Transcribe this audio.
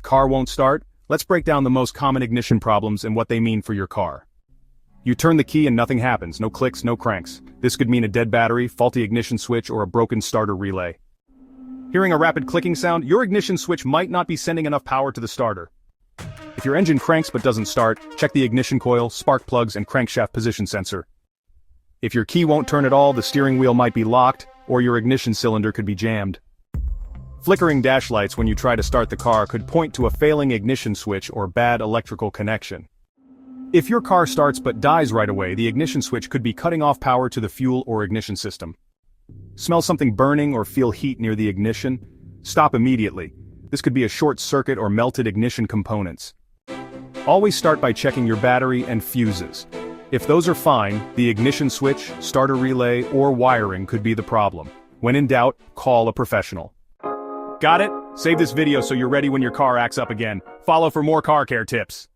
car won't start? Let's break down the most common ignition problems and what they mean for your car. You turn the key and nothing happens, no clicks, no cranks. This could mean a dead battery, faulty ignition switch, or a broken starter relay. Hearing a rapid clicking sound, your ignition switch might not be sending enough power to the starter. If your engine cranks but doesn't start, check the ignition coil, spark plugs, and crankshaft position sensor. If your key won't turn at all, the steering wheel might be locked, or your ignition cylinder could be jammed. Flickering dash lights when you try to start the car could point to a failing ignition switch or bad electrical connection. If your car starts but dies right away, the ignition switch could be cutting off power to the fuel or ignition system. Smell something burning or feel heat near the ignition? Stop immediately. This could be a short circuit or melted ignition components. Always start by checking your battery and fuses. If those are fine, the ignition switch, starter relay, or wiring could be the problem. When in doubt, call a professional. Got it? Save this video so you're ready when your car acts up again. Follow for more car care tips.